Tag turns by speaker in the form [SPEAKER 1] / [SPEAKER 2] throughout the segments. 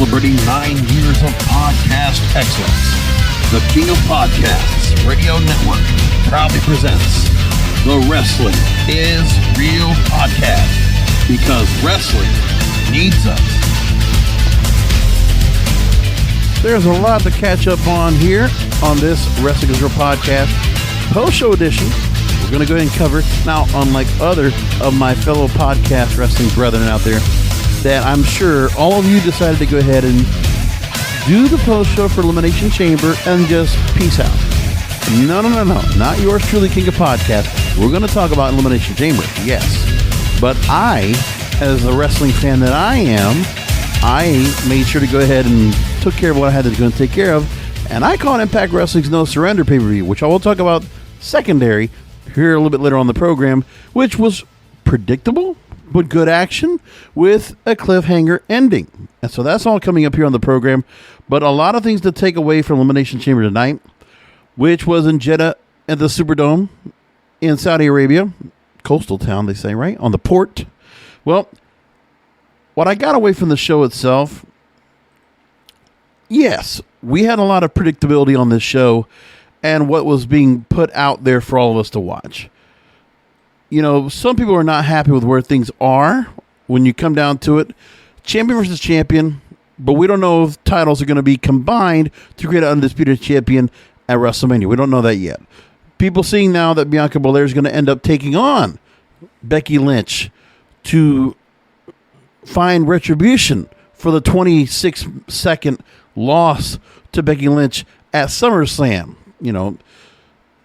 [SPEAKER 1] celebrating 9 years of podcast excellence. The King of Podcasts Radio Network proudly presents the Wrestling is Real podcast, because wrestling needs us.
[SPEAKER 2] There's a lot to catch up on here on this Wrestling is Real podcast post-show edition. We're going to go ahead and cover, now unlike other of my fellow podcast wrestling brethren out there, that I'm sure all of you decided to go ahead and do the post-show for Elimination Chamber and just peace out. No. Not yours truly, King of Podcast. We're going to talk about Elimination Chamber, yes. But I, as the wrestling fan that I am, I made sure to go ahead and took care of what I had to go and take care of. And I called Impact Wrestling's No Surrender pay-per-view, which I will talk about secondary here a little bit later on the program, which was predictable, but good action with a cliffhanger ending. And so that's all coming up here on the program. But a lot of things to take away from Elimination Chamber tonight, which was in Jeddah at the Superdome in Saudi Arabia. Coastal town, they say, right? On the port. Well, what I got away from the show itself, yes, we had a lot of predictability on this show and what was being put out there for all of us to watch. You know, some people are not happy with where things are when you come down to it. Champion versus champion, but we don't know if titles are going to be combined to create an undisputed champion at WrestleMania. We don't know that yet. People seeing now that Bianca Belair is going to end up taking on Becky Lynch to find retribution for the 26-second loss to Becky Lynch at SummerSlam. You know,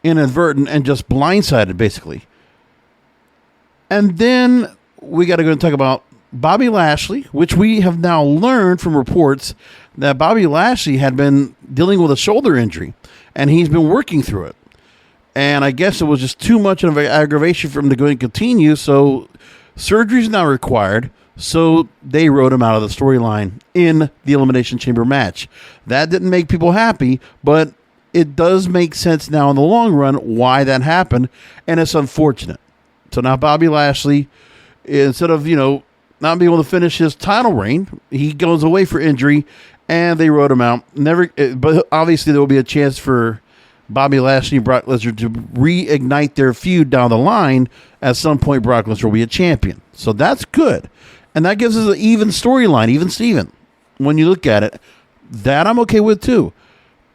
[SPEAKER 2] inadvertent and just blindsided, basically. And then we got to go and talk about Bobby Lashley, which we have now learned from reports that Bobby Lashley had been dealing with a shoulder injury, and he's been working through it. And I guess it was just too much of an aggravation for him to go and continue, so surgery is now required, so they wrote him out of the storyline in the Elimination Chamber match. That didn't make people happy, but it does make sense now in the long run why that happened, and it's unfortunate. So now Bobby Lashley, instead of, not being able to finish his title reign, he goes away for injury, and they wrote him out. But obviously there will be a chance for Bobby Lashley and Brock Lesnar to reignite their feud down the line. At some point, Brock Lesnar will be a champion. So that's good. And that gives us an even storyline, even Steven. When you look at it, that I'm okay with too.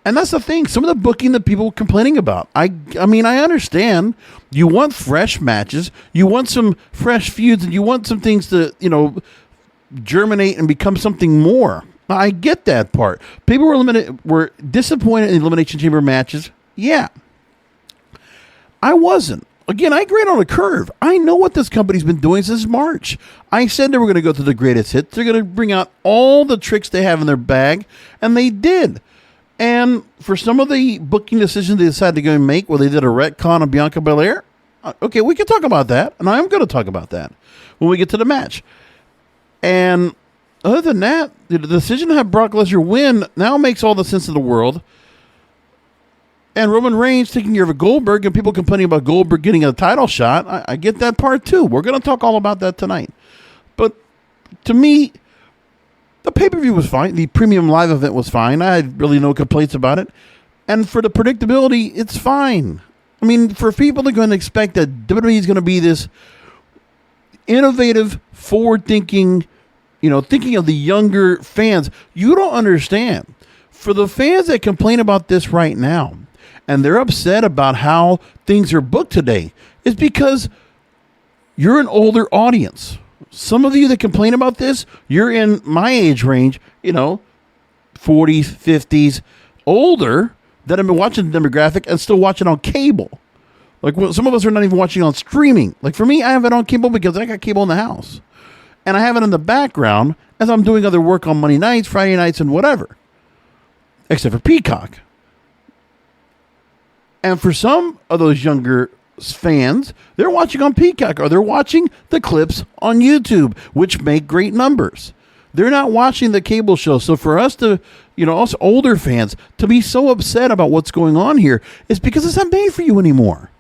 [SPEAKER 2] And that's the thing. Some of the booking that people were complaining about. I mean, I understand. You want fresh matches. You want some fresh feuds. And you want some things to, germinate and become something more. I get that part. People were disappointed in the Elimination Chamber matches. Yeah. I wasn't. Again, I grade on a curve. I know what this company's been doing since March. I said they were going to go to the greatest hits. They're going to bring out all the tricks they have in their bag. And they did. And for some of the booking decisions they decided to go and make, where they did a retcon of Bianca Belair, okay, we can talk about that, and I'm going to talk about that when we get to the match. And other than that, the decision to have Brock Lesnar win now makes all the sense in the world. And Roman Reigns taking care of Goldberg, and people complaining about Goldberg getting a title shot, I get that part too. We're going to talk all about that tonight. But to me, the pay-per-view was fine. The premium live event was fine. I had really no complaints about it. And for the predictability, it's fine. I mean, for people to go and expect that WWE is going to be this innovative, forward-thinking, thinking of the younger fans, you don't understand. For the fans that complain about this right now, and they're upset about how things are booked today, it's because you're an older audience. Some of you that complain about this, you're in my age range, 40s, 50s, older, that have been watching the demographic and still watching on cable. Like, some of us are not even watching on streaming. Like, for me, I have it on cable because I got cable in the house. And I have it in the background as I'm doing other work on Monday nights, Friday nights, and whatever. Except for Peacock. And for some of those younger fans, they're watching on Peacock, or they're watching the clips on YouTube, which make great numbers. They're not watching the cable show. So for us to, us older fans, to be so upset about what's going on here is because it's not made for you anymore.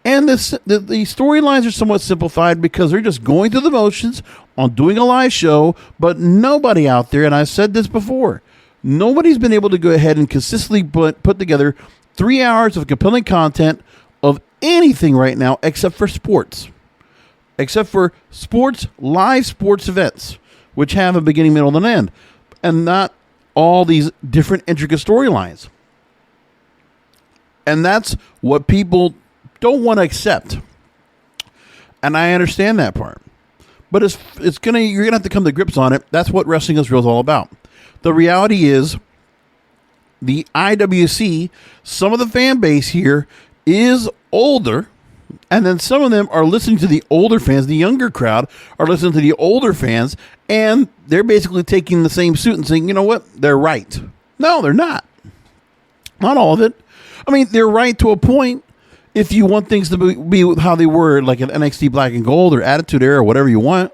[SPEAKER 2] And the storylines are somewhat simplified because they're just going through the motions on doing a live show, but nobody out there, and I said this before, nobody's been able to go ahead and consistently put together 3 hours of compelling content of anything right now except for sports. Except for live sports events, which have a beginning, middle, and an end, and not all these different intricate storylines. And that's what people don't want to accept. And I understand that part. But you're gonna have to come to grips on it. That's what Wrestling is Real is all about. The reality is the IWC, some of the fan base here is older, and then some of them are listening to the older fans. The younger crowd are listening to the older fans, and they're basically taking the same suit and saying, you know what, they're right. No, they're not. Not all of it. I mean, they're right to a point if you want things to be how they were, like an NXT Black and Gold or Attitude Era or whatever you want.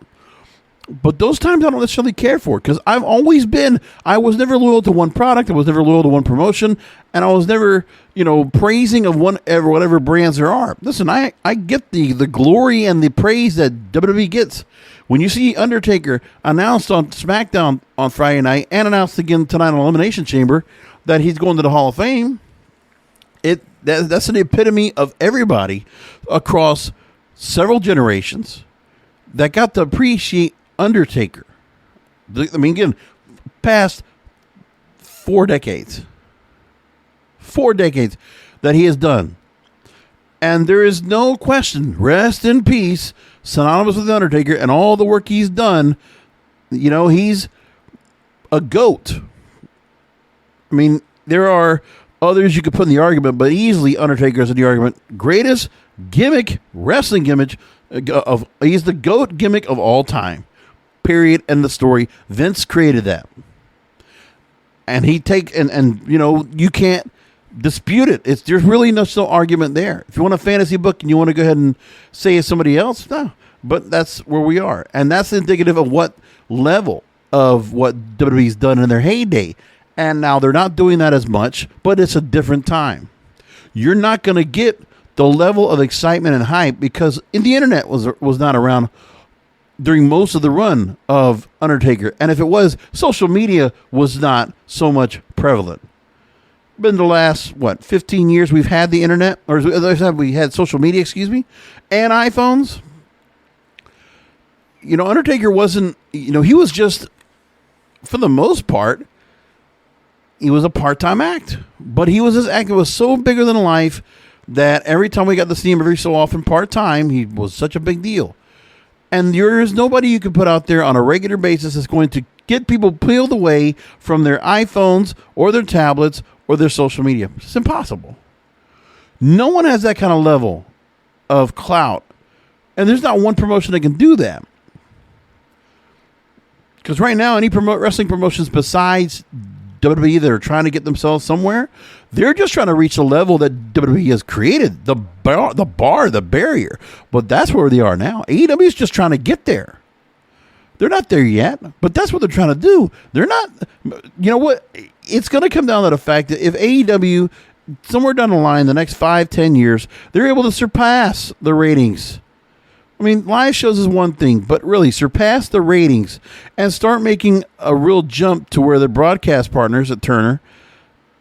[SPEAKER 2] But those times I don't necessarily care for, because I was never loyal to one product. I was never loyal to one promotion. And I was never, praising of whatever brands there are. Listen, I get the glory and the praise that WWE gets. When you see Undertaker announced on SmackDown on Friday night and announced again tonight on Elimination Chamber that he's going to the Hall of Fame, that's an epitome of everybody across several generations that got to appreciate Undertaker. I mean, again, past 4 decades. 4 decades that he has done. And there is no question, rest in peace, synonymous with Undertaker and all the work he's done. He's a GOAT. I mean, there are others you could put in the argument, but easily Undertaker is in the argument. Greatest wrestling gimmick he's the GOAT gimmick of all time. Period. End the story. Vince created that. And you can't dispute it. There's really no argument there. If you want a fantasy book and you want to go ahead and say it's somebody else, no. But that's where we are. And that's indicative of what level of what WWE's done in their heyday. And now they're not doing that as much, but it's a different time. You're not going to get the level of excitement and hype because the internet was not around during most of the run of Undertaker. And if it was, social media was not so much prevalent. Been the last, 15 years we've had the internet, or we had social media, and iPhones. Undertaker wasn't, he was just, for the most part, he was a part-time act. But his act was so bigger than life that every time we got to see him every so often part-time, he was such a big deal. And there is nobody you can put out there on a regular basis that's going to get people peeled away from their iPhones or their tablets or their social media. It's impossible. No one has that kind of level of clout. And there's not one promotion that can do that. Because right now, any wrestling promotions besides WWE that are trying to get themselves somewhere, they're just trying to reach the level that WWE has created, the barrier. But that's where they are now. AEW is just trying to get there. They're not there yet, but that's what they're trying to do. They're not, you know what? It's going to come down to the fact that if AEW, somewhere down the line, the next 5-10 years, they're able to surpass the ratings. I mean, live shows is one thing, but really surpass the ratings and start making a real jump to where the broadcast partners at Turner,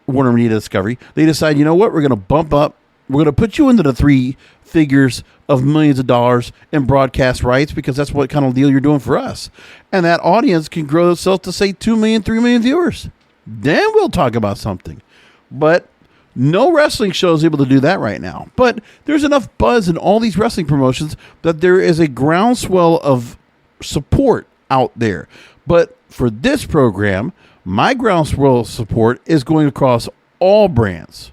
[SPEAKER 2] Warner Media Discovery, they decide, you know what, we're going to bump up. We're going to put you into the 3 figures of millions of dollars in broadcast rights because that's what kind of deal you're doing for us. And that audience can grow itself to, say, 2 million, 3 million viewers. Then we'll talk about something. But no wrestling show is able to do that right now. But there's enough buzz in all these wrestling promotions that there is a groundswell of support out there. But for this program, my groundswell of support is going across all brands.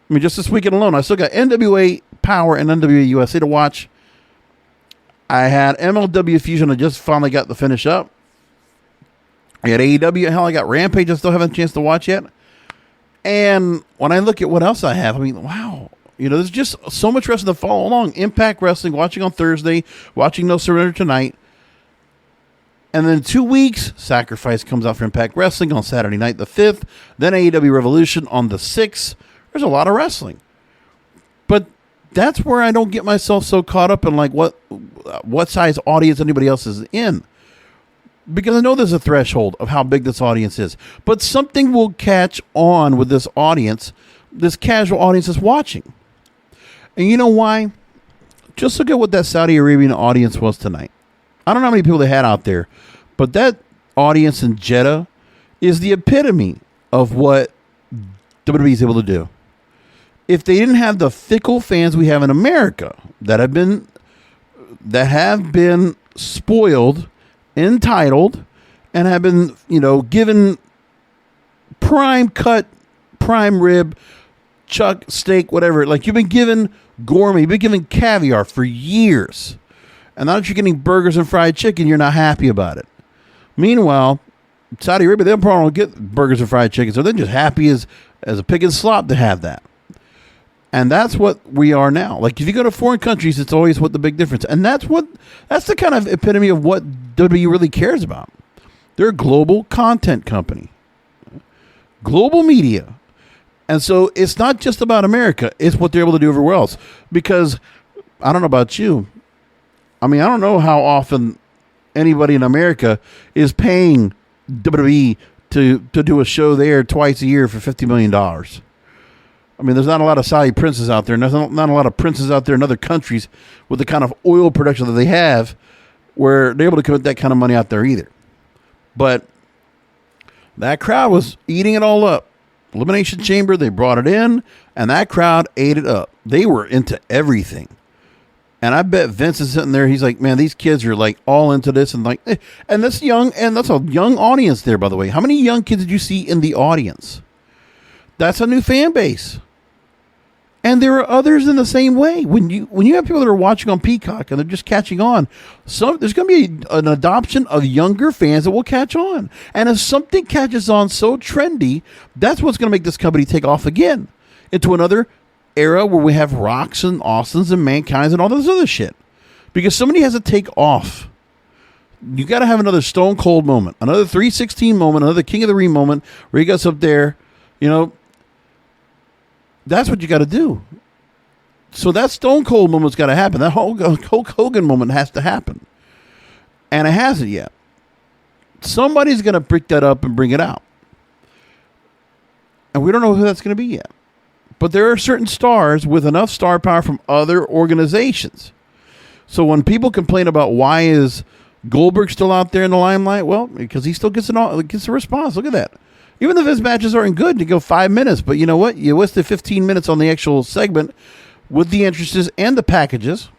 [SPEAKER 2] I mean, just this weekend alone, I still got NWA Power and NWA USA to watch. I had MLW Fusion I just finally got to finish up. I had AEW. Hell, I got Rampage I still haven't had a chance to watch yet. And when I look at what else I have, I mean, wow. There's just so much wrestling to follow along. Impact Wrestling, watching on Thursday, watching No Surrender tonight. And then 2 weeks, Sacrifice comes out for Impact Wrestling on Saturday night, the 5th. Then AEW Revolution on the 6th. There's a lot of wrestling. But that's where I don't get myself so caught up in like what size audience anybody else is in. Because I know there's a threshold of how big this audience is. But something will catch on with this audience, this casual audience that's watching. And you know why? Just look at what that Saudi Arabian audience was tonight. I don't know how many people they had out there, but that audience in Jeddah is the epitome of what WWE is able to do. If they didn't have the fickle fans we have in America that have been spoiled, entitled, and have been, given prime cut, prime rib, chuck, steak, whatever. Like, you've been given gourmet, you've been given caviar for years. And now that you're getting burgers and fried chicken, you're not happy about it. Meanwhile, Saudi Arabia, they probably don't get burgers and fried chicken, so they're just happy as a pig in slop to have that. And that's what we are now. Like, if you go to foreign countries, it's always what the big difference. And that's the kind of epitome of what WWE really cares about. They're a global content company. Global media. And so it's not just about America. It's what they're able to do everywhere else. Because, I don't know about you. I mean, I don't know how often anybody in America is paying WWE to do a show there twice a year for $50 million. I mean, there's not a lot of Saudi princes out there. And there's not a lot of princes out there in other countries with the kind of oil production that they have where they're able to commit that kind of money out there either. But that crowd was eating it all up. Elimination Chamber, they brought it in, and that crowd ate it up. They were into everything. And I bet Vince is sitting there. He's like, man, these kids are like all into this. And like, and that's a young audience there, by the way. How many young kids did you see in the audience? That's a new fan base. And there are others in the same way. When you have people that are watching on Peacock and they're just catching on, there's going to be an adoption of younger fans that will catch on. And if something catches on so trendy, that's what's going to make this company take off again into another era where we have Rocks and Austins and Mankind's and all this other shit. Because somebody has to take off. You got to have another Stone Cold moment, another 316 moment, another King of the Ring moment where he gets up there, that's what you got to do. So that Stone Cold moment's got to happen. That Hulk Hogan moment has to happen. And it hasn't yet. Somebody's going to pick that up and bring it out. And we don't know who that's going to be yet. But there are certain stars with enough star power from other organizations. So when people complain about why is Goldberg still out there in the limelight, well, because he still gets a response. Look at that. Even if his matches aren't good, you go 5 minutes. But you know what? You wasted 15 minutes on the actual segment with the entrances and the packages.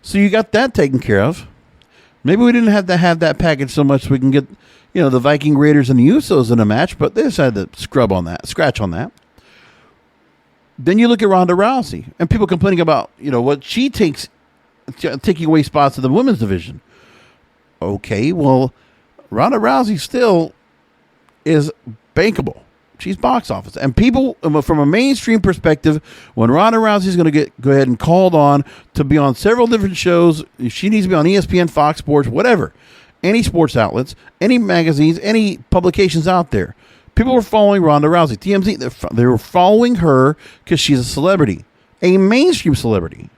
[SPEAKER 2] So you got that taken care of. Maybe we didn't have to have that package so much so we can get, the Viking Raiders and the Usos in a match. But they decided to scratch on that. Then you look at Ronda Rousey. And people complaining about, what she takes, taking away spots in the women's division. Okay, well, Ronda Rousey still is bankable. She's box office. And people, from a mainstream perspective, when Ronda Rousey is going to go ahead and called on to be on several different shows, she needs to be on ESPN, Fox Sports, whatever, any sports outlets, any magazines, any publications out there. People were following Ronda Rousey. TMZ, they were following her because she's a celebrity, a mainstream celebrity.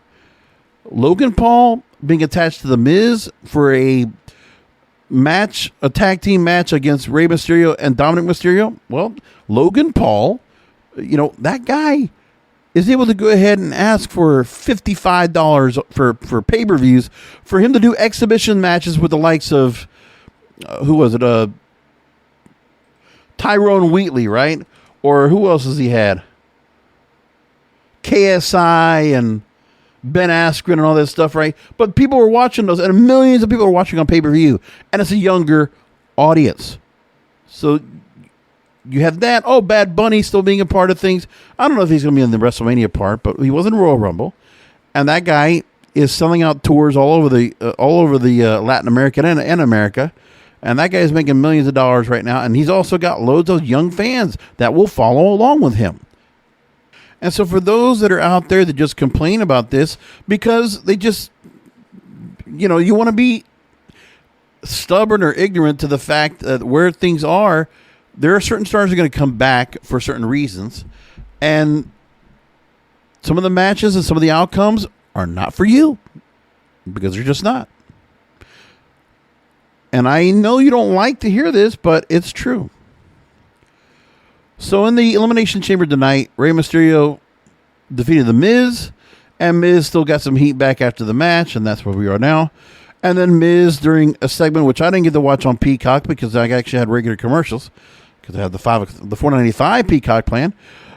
[SPEAKER 2] Logan Paul being attached to The Miz for a tag team match against Rey Mysterio and Dominik Mysterio. Well, Logan Paul, that guy is able to go ahead and ask for $55 for pay-per-views for him to do exhibition matches with the likes of, who was it? Tyrone Wheatley, right? Or who else has he had? KSI and Ben Askren and all that stuff, right? But people were watching those, and millions of people are watching on pay-per-view, and it's a younger audience. So you have that. Oh, Bad Bunny still being a part of things. I don't know if he's going to be in the WrestleMania part, but he was in Royal Rumble, and that guy is selling out tours all over the Latin America and America, and that guy is making millions of dollars right now, and he's also got loads of young fans that will follow along with him. And so for those that are out there that just complain about this because they just, you want to be stubborn or ignorant to the fact that where things are, there are certain stars that are going to come back for certain reasons. And some of the matches and some of the outcomes are not for you because they're just not. And I know you don't like to hear this, but it's true. So in the Elimination Chamber tonight, Rey Mysterio defeated The Miz, and Miz still got some heat back after the match, and that's where we are now. And then Miz, during a segment, which I didn't get to watch on Peacock because I actually had regular commercials, because I had the $4.95 Peacock plan.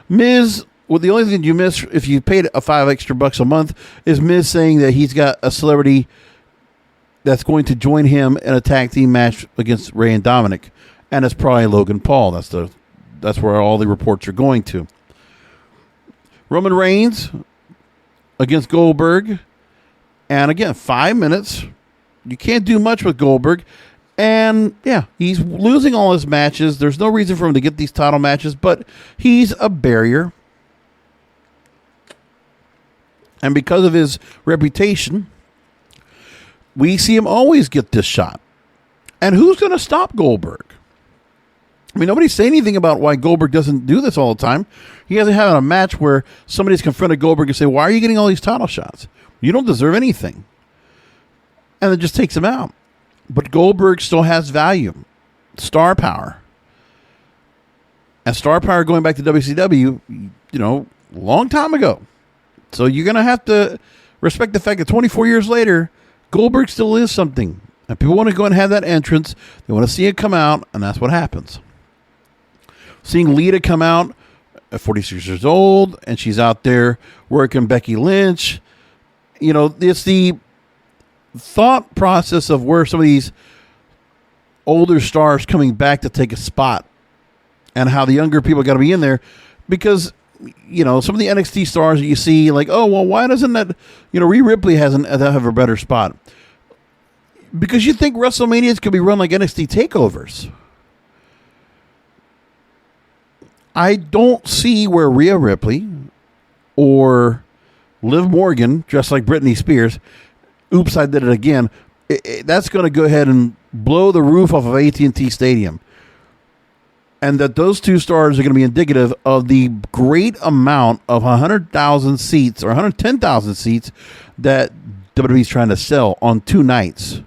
[SPEAKER 2] Miz, well, the only thing you miss if you paid $5 extra a month is Miz saying that he's got a celebrity that's going to join him in a tag team match against Rey and Dominik, and it's probably Logan Paul. That's where all the reports are going to. Roman Reigns against Goldberg, and again, 5 minutes. You can't do much with Goldberg. And, yeah, he's losing all his matches. There's no reason for him to get these title matches, but he's a barrier. And because of his reputation, we see him always get this shot. And who's going to stop Goldberg? I mean, nobody's saying anything about why Goldberg doesn't do this all the time. He hasn't had a match where somebody's confronted Goldberg and say, why are you getting all these title shots? You don't deserve anything. And it just takes him out. But Goldberg still has value. Star power. And star power going back to WCW, long time ago. So you're going to have to respect the fact that 24 years later, Goldberg still is something. And people want to go and have that entrance. They want to see it come out, and that's what happens. Seeing Lita come out at 46 years old, and she's out there working Becky Lynch. It's the thought process of where some of these older stars coming back to take a spot and how the younger people got to be in there because, some of the NXT stars that you see like, oh, well, why doesn't that, Rhea Ripley hasn't have a better spot? Because you think WrestleManias could be run like NXT takeovers. I don't see where Rhea Ripley or Liv Morgan, dressed like Britney Spears, oops, I did it again. That's going to go ahead and blow the roof off of AT&T Stadium. And that those two stars are going to be indicative of the great amount of 100,000 seats or 110,000 seats that WWE's trying to sell on 2 nights.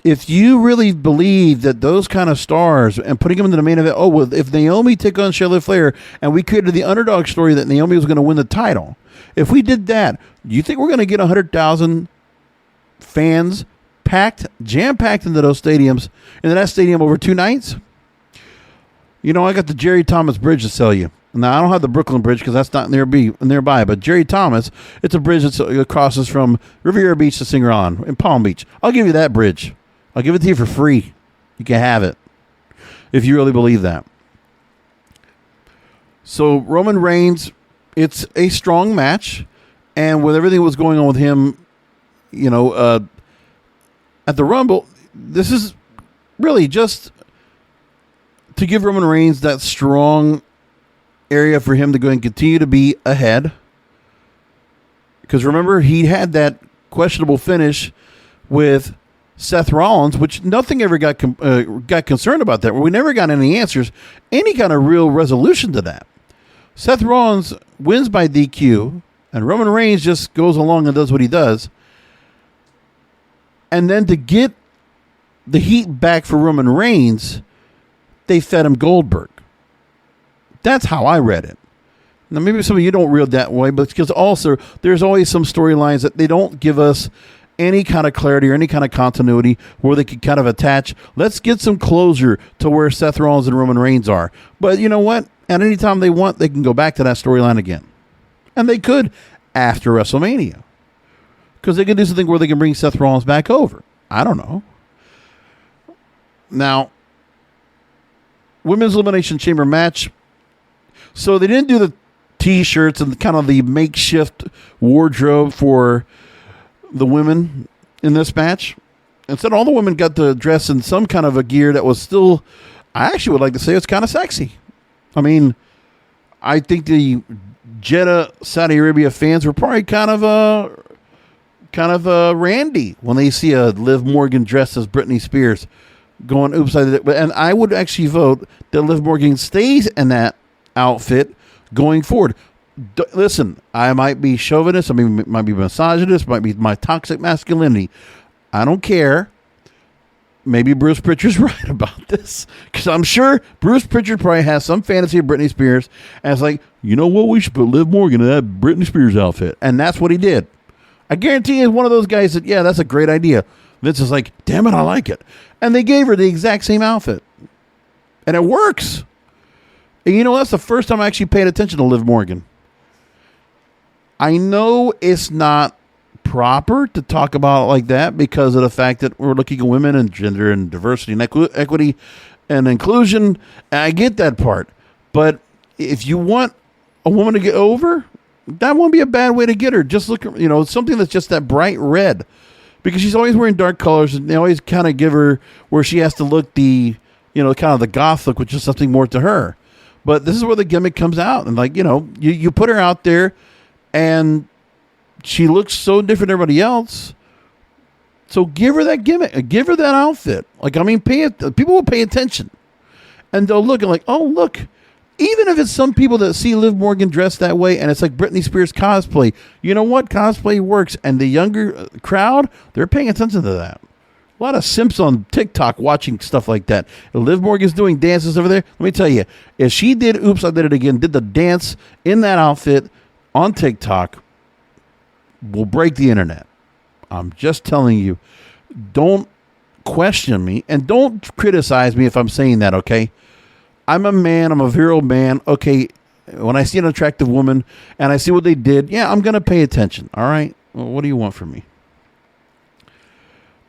[SPEAKER 2] If you really believe that those kind of stars and putting them into the main event, if Naomi took on Charlotte Flair and we created the underdog story that Naomi was going to win the title, if we did that, do you think we're going to get 100,000 fans jam-packed into those stadiums, into that stadium over 2 nights? I got the Jerry Thomas Bridge to sell you. Now, I don't have the Brooklyn Bridge because that's not nearby, but Jerry Thomas, it's a bridge that crosses from Riviera Beach to Singer On in Palm Beach. I'll give you that bridge. I'll give it to you for free. You can have it if you really believe that. So Roman Reigns, it's a strong match, and with everything that was going on with him, at the Rumble, this is really just to give Roman Reigns that strong area for him to go and continue to be ahead. Because remember, he had that questionable finish with Seth Rollins, which nothing ever got concerned about that. We never got any answers, any kind of real resolution to that. Seth Rollins wins by DQ, and Roman Reigns just goes along and does what he does. And then to get the heat back for Roman Reigns, they fed him Goldberg. That's how I read it. Now, maybe some of you don't read that way, but because also there's always some storylines that they don't give us any kind of clarity or any kind of continuity where they could kind of attach. Let's get some closure to where Seth Rollins and Roman Reigns are. But you know what? At any time they want, they can go back to that storyline again. And they could after WrestleMania. Because they could do something where they can bring Seth Rollins back over. I don't know. Now, Women's Elimination Chamber match. So they didn't do the T-shirts and kind of the makeshift wardrobe for the women in this match. Instead, all the women got to dress in some kind of a gear that was still, I actually would like to say it's kind of sexy. I mean, I think the Jeddah, Saudi Arabia fans were probably kind of randy when they see a Liv Morgan dressed as Britney Spears going, oops, I did it. And I would actually vote that Liv Morgan stays in that outfit going forward. Listen, I might be chauvinist, I mean, might be misogynist, might be my toxic masculinity. I don't care. Maybe Bruce Pritchard's right about this, because I'm sure Bruce Pritchard probably has some fantasy of Britney Spears, and it's like, you know what, we should put Liv Morgan in that Britney Spears outfit, and that's what he did. I guarantee he's one of those guys that, yeah, that's a great idea. Vince is like, damn it, I like it, and they gave her the exact same outfit, and it works. And you know, that's the first time I actually paid attention to Liv Morgan. I know it's not proper to talk about it like that because of the fact that we're looking at women and gender and diversity and equity and inclusion. And I get that part. But if you want a woman to get over, that won't be a bad way to get her. Just look, you know, something that's just that bright red, because she's always wearing dark colors, and they always kind of give her where she has to look the, you know, kind of the goth look, which is something more to her. But this is where the gimmick comes out. And like, you know, you put her out there and she looks so different than everybody else. So give her that gimmick. Give her that outfit. Like, I mean, people will pay attention. And they'll look and like, oh, look. Even if it's some people that see Liv Morgan dressed that way and it's like Britney Spears cosplay, you know what? Cosplay works. And the younger crowd, they're paying attention to that. A lot of simps on TikTok watching stuff like that. If Liv Morgan's doing dances over there, let me tell you, if she did Oops, I Did It Again, did the dance in that outfit on TikTok, will break the internet. I'm just telling you. Don't question me and don't criticize me if I'm saying that, okay? I'm a man. I'm a virile man. Okay, when I see an attractive woman and I see what they did, yeah, I'm going to pay attention, all right? Well, what do you want from me?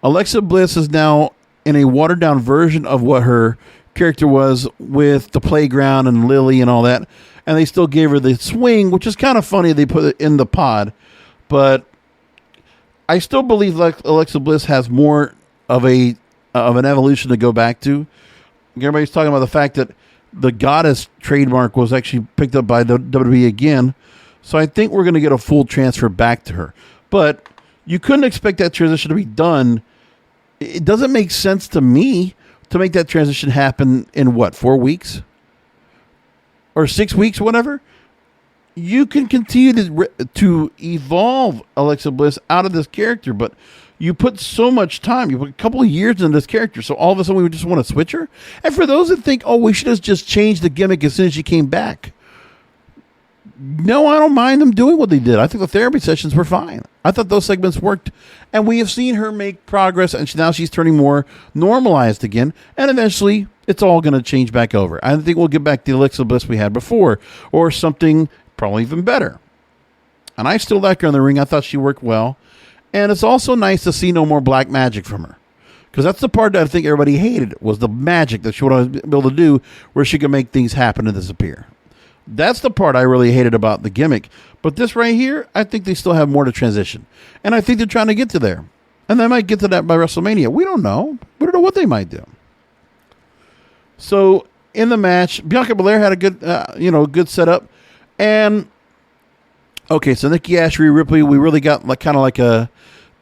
[SPEAKER 2] Alexa Bliss is now in a watered-down version of what her character was with the playground and Lily and all that. And they still gave her the swing, which is kind of funny. They put it in the pod. But I still believe like Alexa Bliss has more of an evolution to go back to. Everybody's talking about the fact that the goddess trademark was actually picked up by the WWE again. So I think we're going to get a full transfer back to her. But you couldn't expect that transition to be done. It doesn't make sense to me to make that transition happen in what, 4 weeks? Or 6 weeks, whatever. You can continue to evolve Alexa Bliss out of this character, but you put so much time, you put a couple of years into this character, so all of a sudden we just want to switch her? And for those that think, oh, we should have just changed the gimmick as soon as she came back. No, I don't mind them doing what they did. I think the therapy sessions were fine. I thought those segments worked, and we have seen her make progress, and now she's turning more normalized again, and eventually it's all going to change back over. I think we'll get back to the Alexa Bliss we had before, or something probably even better. And I still like her in the ring. I thought she worked well. And it's also nice to see no more black magic from her. Because that's the part that I think everybody hated, was the magic that she would be able to do where she could make things happen and disappear. That's the part I really hated about the gimmick. But this right here, I think they still have more to transition. And I think they're trying to get to there. And they might get to that by WrestleMania. We don't know. We don't know what they might do. So in the match, Bianca Belair had a good, good setup. And okay, so Nikki, A.S.H, Ripley, we really got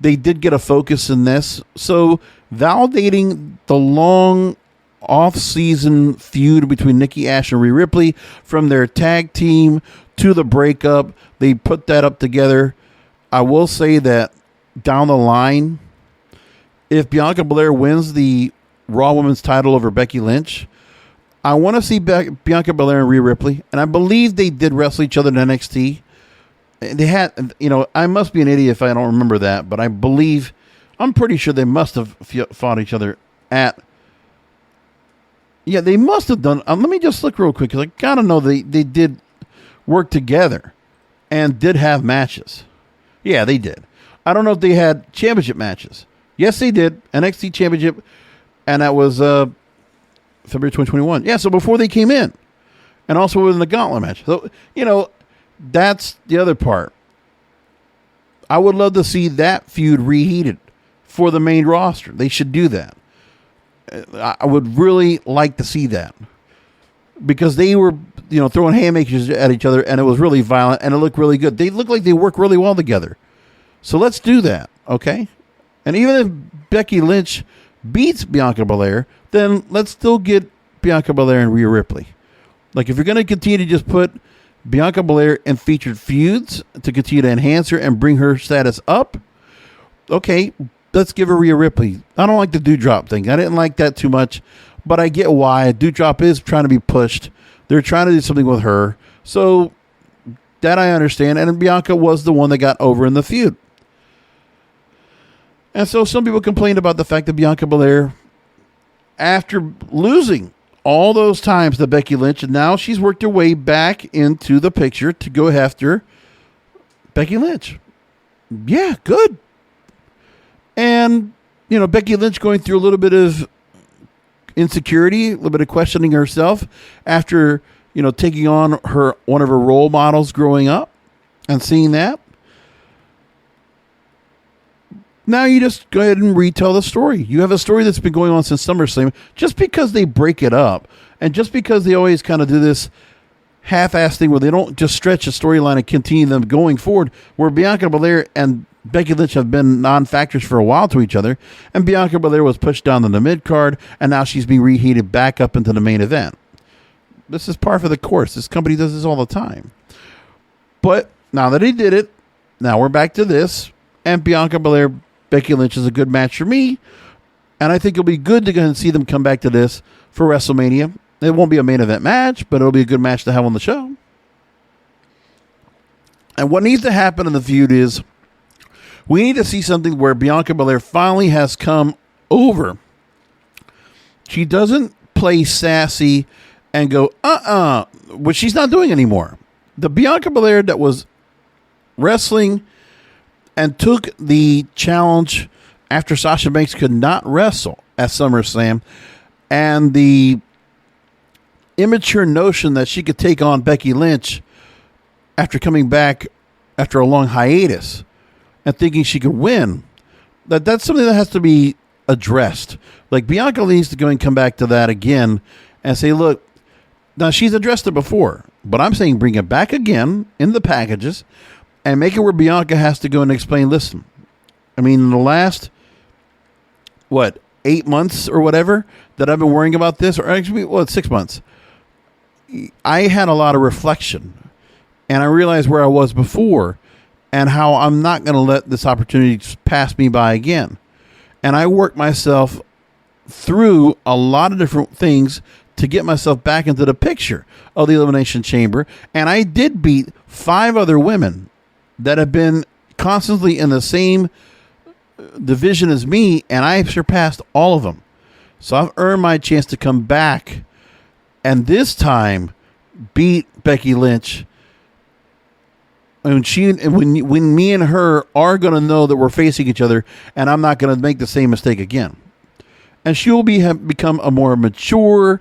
[SPEAKER 2] they did get a focus in this. So validating the long off-season feud between Nikki, A.S.H, and Rhea Ripley from their tag team to the breakup. They put that up together. I will say that down the line, if Bianca Belair wins the Raw Women's title over Becky Lynch, I want to see Bianca Belair and Rhea Ripley, and I believe they did wrestle each other in NXT. They had, I must be an idiot if I don't remember that, but I'm pretty sure they must have fought each other they must have done. Let me just look real quick, because I got to know they did work together and did have matches. Yeah, they did. I don't know if they had championship matches. Yes, they did. NXT championship, and that was February 2021. Yeah, so before they came in, and also within the gauntlet match. So, that's the other part. I would love to see that feud reheated for the main roster. They should do that. I would really like to see that, because they were, throwing haymakers at each other, and it was really violent, and it looked really good. They look like they work really well together. So let's do that, okay? And even if Becky Lynch beats Bianca Belair, then let's still get Bianca Belair and Rhea Ripley. Like, if you're going to continue to just put Bianca Belair in featured feuds to continue to enhance her and bring her status up. Okay, let's give her Rhea Ripley. I don't like the Doudrop thing. I didn't like that too much, but I get why. Doudrop is trying to be pushed. They're trying to do something with her. So that I understand. And Bianca was the one that got over in the feud. And so some people complained about the fact that Bianca Belair, after losing all those times to Becky Lynch, and now she's worked her way back into the picture to go after Becky Lynch. Yeah, good. And, you know, Becky Lynch going through a little bit of insecurity, a little bit of questioning herself after, you know, taking on one of her role models growing up and seeing that. Now you just go ahead and retell the story. You have a story that's been going on since SummerSlam. Just because they break it up, and just because they always kind of do this half-ass thing where they don't just stretch a storyline and continue them going forward, where Bianca Belair and Becky Lynch have been non-factors for a while to each other, and Bianca Belair was pushed down in the mid-card, and now she's being reheated back up into the main event. This is par for the course. This company does this all the time. But now that he did it, now we're back to this, and Bianca Belair, Becky Lynch is a good match for me, and I think it'll be good to go and see them come back to this for WrestleMania. It won't be a main event match, but it'll be a good match to have on the show. And what needs to happen in the feud is we need to see something where Bianca Belair finally has come over. She doesn't play sassy and go, which she's not doing anymore. The Bianca Belair that was wrestling and took the challenge after Sasha Banks could not wrestle at SummerSlam, and the immature notion that she could take on Becky Lynch after coming back after a long hiatus and thinking she could win, that's something that has to be addressed. Like, Bianca needs to go and come back to that again and say, look, now she's addressed it before, but I'm saying bring it back again in the packages and make it where Bianca has to go and explain, listen, I mean, in the last, 8 months or whatever that I've been worrying about this, or actually, 6 months, I had a lot of reflection, and I realized where I was before and how I'm not going to let this opportunity pass me by again. And I worked myself through a lot of different things to get myself back into the picture of the Elimination Chamber, and I did beat 5 other women that have been constantly in the same division as me, and I surpassed all of them. So I've earned my chance to come back and this time beat Becky Lynch. And when me and her are going to know that we're facing each other, and I'm not going to make the same mistake again. And she will become a more mature,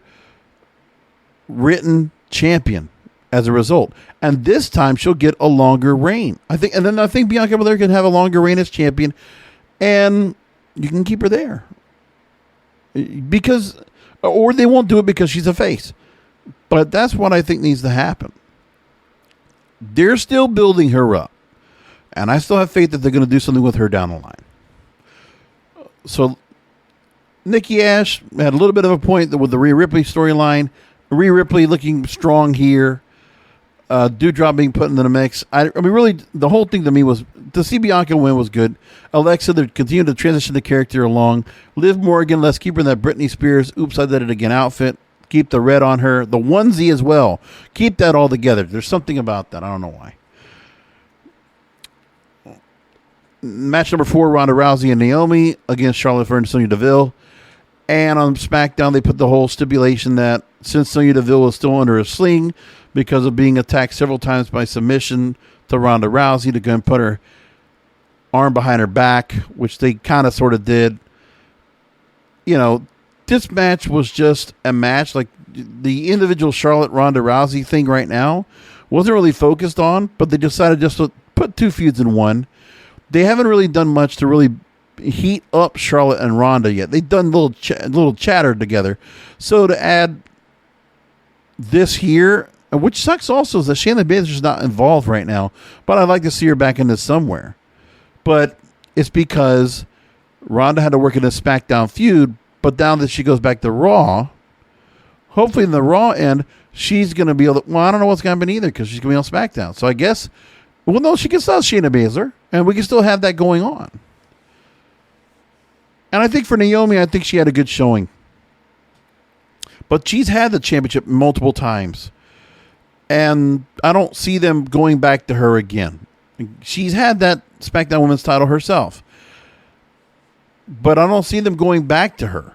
[SPEAKER 2] written champion as a result. And this time she'll get a longer reign. I think Bianca Belair can have a longer reign as champion, and you can keep her there. Or they won't do it because she's a face. But that's what I think needs to happen. They're still building her up, and I still have faith that they're going to do something with her down the line. So Nikki A.S.H had a little bit of a point with the Rhea Ripley storyline. Rhea Ripley looking strong here. Doudrop being put into the mix. I mean, really, the whole thing to me was to see Bianca win was good. Alexa, they continue to transition the character along. Liv Morgan, let's keep her in that Britney Spears oops, I did it again outfit. Keep the red on her. The onesie as well. Keep that all together. There's something about that. I don't know why. Match number 4, Ronda Rousey and Naomi against Charlotte Flair and Sonya Deville. And on SmackDown, they put the whole stipulation that since Sonya Deville was still under a sling because of being attacked several times by submission to Ronda Rousey, to go and put her arm behind her back, which they kind of sort of did. You know, this match was just a match. Like, the individual Charlotte Ronda Rousey thing right now wasn't really focused on, but they decided just to put 2 feuds in one. They haven't really done much to really heat up Charlotte and Ronda yet. They've done little chatter together. So to add this here, which sucks also, is that Shayna Baszler's not involved right now, but I'd like to see her back in this somewhere. But it's because Ronda had to work in a SmackDown feud, but now that she goes back to Raw, hopefully in the Raw end, she's going to be able to, well, I don't know what's going to happen either because she's going to be on SmackDown. So I guess, well, no, she can still have Shayna Baszler, and we can still have that going on. And I think for Naomi, I think she had a good showing. But she's had the championship multiple times. And I don't see them going back to her again. She's had that SmackDown Women's title herself. But I don't see them going back to her.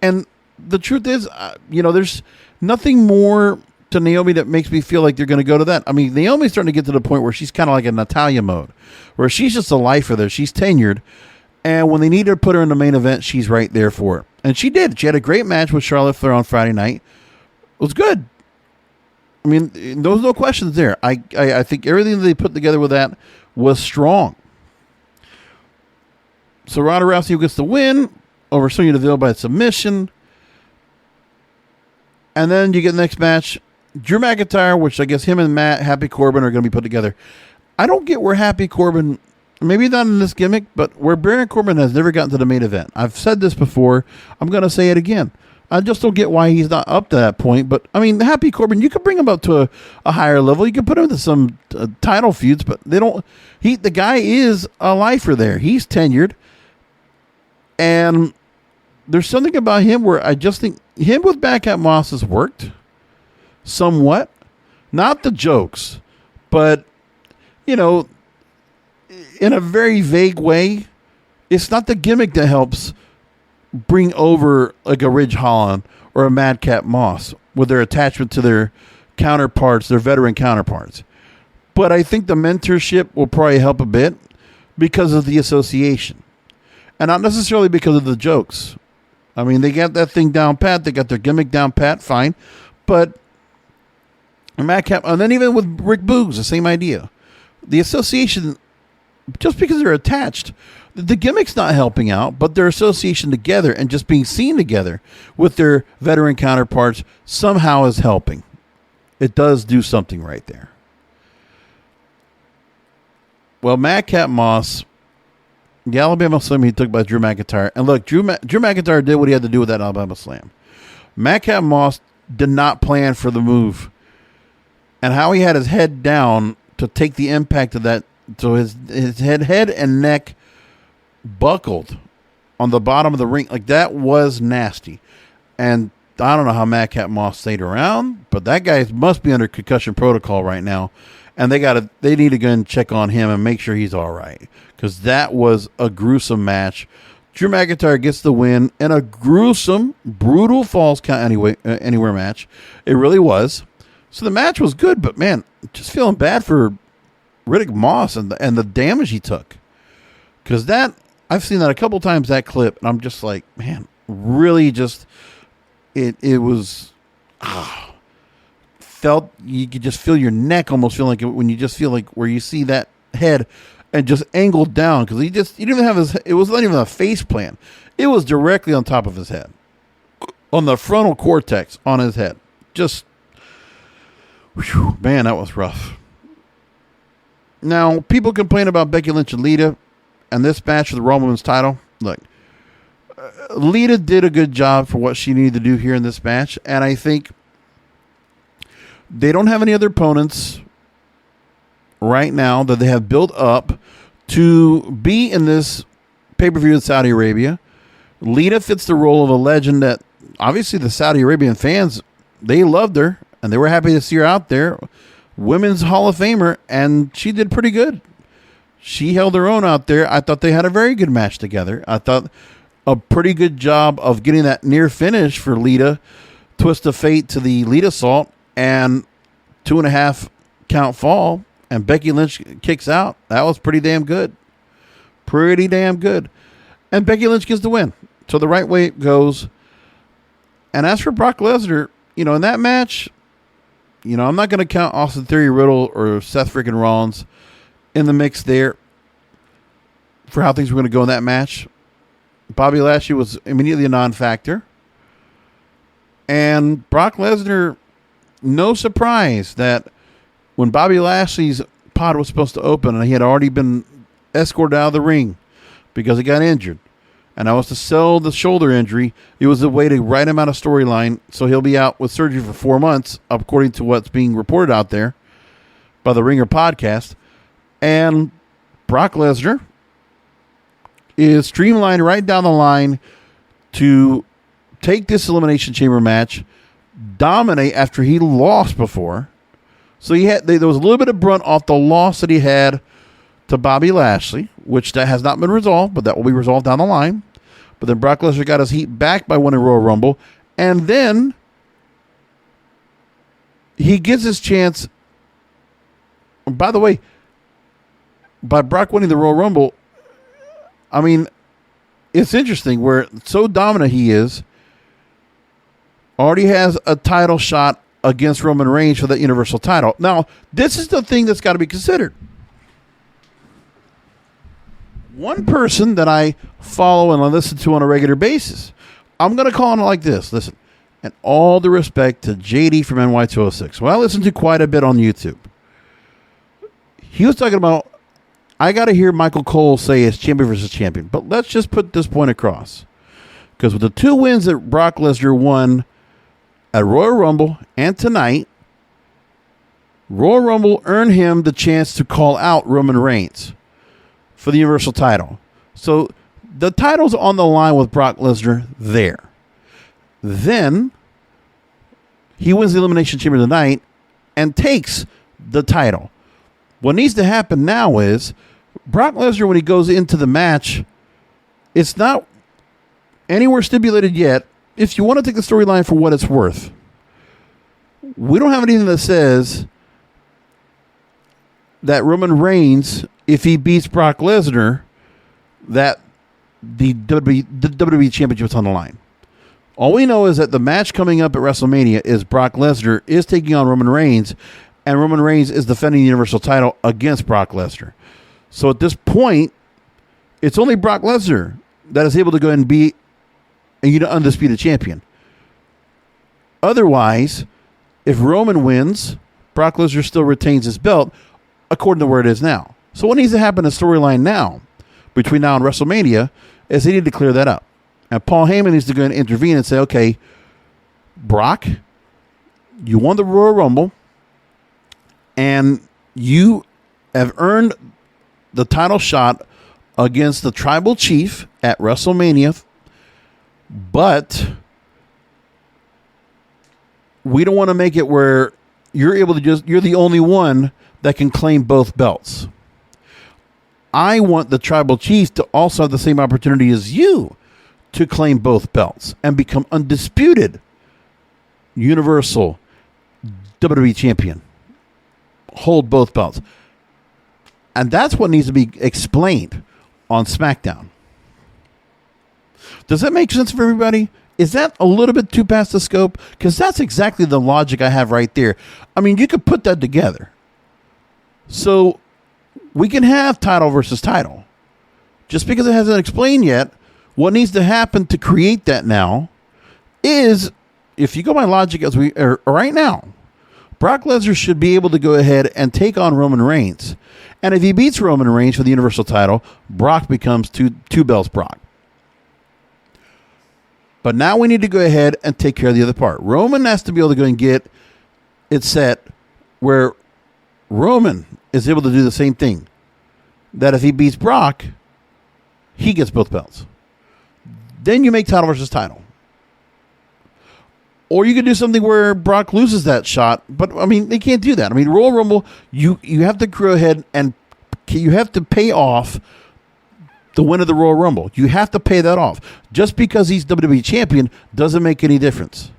[SPEAKER 2] And the truth is, there's nothing more to Naomi that makes me feel like they're going to go to that. I mean, Naomi's starting to get to the point where she's kind of like a Natalya mode, where she's just a lifer there. She's tenured. And when they need to put her in the main event, she's right there for it. And she did. She had a great match with Charlotte Flair on Friday night. It was good. I mean, there was no questions there. I think everything that they put together with that was strong. So Ronda Rousey gets the win over Sonya Deville by submission. And then you get the next match. Drew McIntyre, which I guess him and Happy Corbin are going to be put together. I don't get where Happy Corbin, maybe not in this gimmick, but where Baron Corbin has never gotten to the main event. I've said this before. I'm going to say it again. I just don't get why he's not up to that point. But, I mean, Happy Corbin, you could bring him up to a higher level. You could put him into some title feuds, but they don't. The guy is a lifer there. He's tenured. And there's something about him where I just think him with Backup Moss has worked somewhat. Not the jokes, but, in a very vague way. It's not the gimmick that helps bring over like a Ridge Holland or a Madcap Moss with their attachment to their counterparts, their veteran counterparts. But I think the mentorship will probably help a bit because of the association. And not necessarily because of the jokes. I mean, they got that thing down pat. They got their gimmick down pat, fine. But Madcap, and then even with Rick Boogs, the same idea. The association, just because they're attached, the gimmick's not helping out, but their association together and just being seen together with their veteran counterparts somehow is helping. It does do something right there. Well, Madcap Moss, the Alabama Slam he took by Drew McIntyre. And look, Drew McIntyre did what he had to do with that Alabama Slam. Madcap Moss did not plan for the move. And how he had his head down to take the impact of that. So his head and neck buckled on the bottom of the ring. Like, that was nasty. And I don't know how Madcap Moss stayed around, but that guy must be under concussion protocol right now. And they need to go and check on him and make sure he's all right. Because that was a gruesome match. Drew McIntyre gets the win in a gruesome, brutal Falls Count Anywhere match. It really was. So the match was good, but man, just feeling bad for Riddick Moss and the damage he took. Because I've seen that a couple times, that clip, and I'm just like, man, really just, it was, felt, you could just feel your neck almost feel like it, when you just feel like where you see that head and just angled down, because he didn't even have it was not even a face plant. It was directly on top of his head, on the frontal cortex on his head. Just, whew, man, that was rough. Now, people complain about Becky Lynch and Lita and this match for the Raw Women's title. Look, Lita did a good job for what she needed to do here in this match, and I think they don't have any other opponents right now that they have built up to be in this pay-per-view in Saudi Arabia. Lita fits the role of a legend that obviously the Saudi Arabian fans, they loved her and they were happy to see her out there. Women's Hall of Famer, and she did pretty good. She held her own out there. I thought they had a very good match together. I thought a pretty good job of getting that near finish for Lita. Twist of fate to the Lita Salt and 2.5 count fall, and Becky Lynch kicks out. That was pretty damn good. Pretty damn good. And Becky Lynch gets the win. So the right way it goes. And as for Brock Lesnar, in that match, I'm not going to count Austin Theory, Riddle, or Seth freaking Rollins in the mix there for how things were going to go in that match. Bobby Lashley was immediately a non-factor. And Brock Lesnar, no surprise that when Bobby Lashley's pod was supposed to open and he had already been escorted out of the ring because he got injured, and that was to sell the shoulder injury. It was a way to write him out a storyline, so he'll be out with surgery for 4 months, according to what's being reported out there by the Ringer podcast. And Brock Lesnar is streamlined right down the line to take this Elimination Chamber match, dominate after he lost before. So there was a little bit of brunt off the loss that he had to Bobby Lashley, which that has not been resolved, but that will be resolved down the line. But then Brock Lesnar got his heat back by winning Royal Rumble, and then he gets his chance. By the way, by Brock winning the Royal Rumble, I mean, it's interesting where so dominant he is, already has a title shot against Roman Reigns for that Universal title. Now, this is the thing that's got to be considered. One person that I follow and I listen to on a regular basis, I'm going to call him like this. Listen, and all the respect to JD from NY206. Well, I listen to quite a bit on YouTube. He was talking about, I got to hear Michael Cole say it's champion versus champion. But let's just put this point across. Because with the 2 wins that Brock Lesnar won at Royal Rumble and tonight, Royal Rumble earned him the chance to call out Roman Reigns for the Universal title. So the title's on the line with Brock Lesnar there. Then he wins the Elimination Chamber tonight and takes the title. What needs to happen now is Brock Lesnar, when he goes into the match, it's not anywhere stipulated yet. If you want to take the storyline for what it's worth, we don't have anything that says that Roman Reigns, if he beats Brock Lesnar, that the WWE Championship is on the line. All we know is that the match coming up at WrestleMania is Brock Lesnar is taking on Roman Reigns, and Roman Reigns is defending the Universal title against Brock Lesnar. So at this point, it's only Brock Lesnar that is able to go and be an undisputed champion. Otherwise, if Roman wins, Brock Lesnar still retains his belt, according to where it is now. So what needs to happen in the storyline now, between now and WrestleMania, is they need to clear that up. And Paul Heyman needs to go and intervene and say, okay, Brock, you won the Royal Rumble, and you have earned the title shot against the Tribal Chief at WrestleMania, but we don't want to make it where you're the only one that can claim both belts. I want the Tribal Chief to also have the same opportunity as you to claim both belts and become undisputed Universal WWE Champion. Hold both belts. And that's what needs to be explained on SmackDown. Does that make sense for everybody? Is that a little bit too past the scope? Because that's exactly the logic I have right there. I mean, you could put that together. So we can have title versus title. Just because it hasn't explained yet, what needs to happen to create that now is, if you go by logic as we are right now, Brock Lesnar should be able to go ahead and take on Roman Reigns. And if he beats Roman Reigns for the Universal title, Brock becomes two belts Brock. But now we need to go ahead and take care of the other part. Roman has to be able to go and get it set where Roman is able to do the same thing. That if he beats Brock, he gets both belts. Then you make title versus title. Or you could do something where Brock loses that shot. But, I mean, they can't do that. I mean, Royal Rumble, you have to go ahead and you have to pay off the win of the Royal Rumble. You have to pay that off. Just because he's WWE champion doesn't make any difference.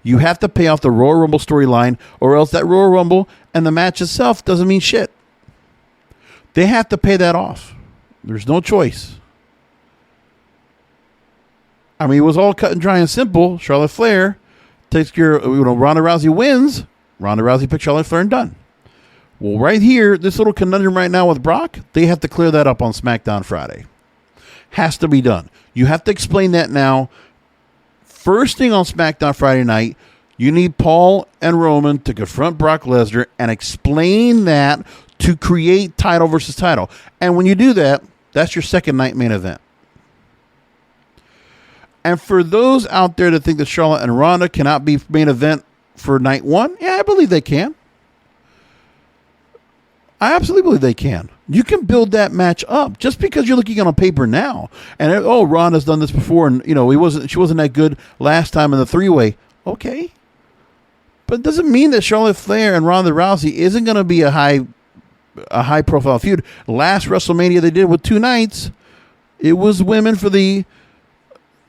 [SPEAKER 2] You have to pay off the Royal Rumble storyline, or else that Royal Rumble and the match itself doesn't mean shit. They have to pay that off. There's no choice. I mean, it was all cut and dry and simple. Charlotte Flair takes care of, Ronda Rousey wins. Ronda Rousey picks Charlotte Flair and done. Well, right here, this little conundrum right now with Brock, they have to clear that up on SmackDown Friday. Has to be done. You have to explain that now. First thing on SmackDown Friday night, you need Paul and Roman to confront Brock Lesnar and explain that to create title versus title. And when you do that, that's your second night main event. And for those out there that think that Charlotte and Ronda cannot be main event for night one, yeah, I believe they can. I absolutely believe they can. You can build that match up just because you're looking on paper now. And Ronda's done this before, and she wasn't that good last time in the three-way. Okay, but it doesn't mean that Charlotte Flair and Ronda Rousey isn't going to be a high profile feud. Last WrestleMania they did with 2 nights, it was women for the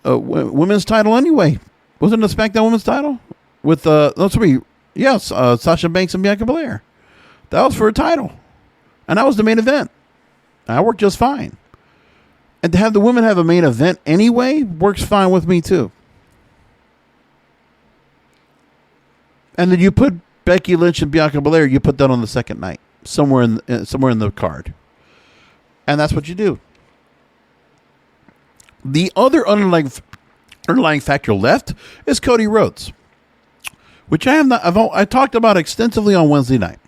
[SPEAKER 2] women's title anyway. Wasn't it a SmackDown women's title with Sasha Banks and Bianca Belair? That was for a title. And that was the main event. That worked just fine. And to have the women have a main event anyway works fine with me too. And then you put Becky Lynch and Bianca Belair, you put that on the second night, somewhere in the card. And that's what you do. The other underlying factor left is Cody Rhodes, which I talked about extensively on Wednesday night.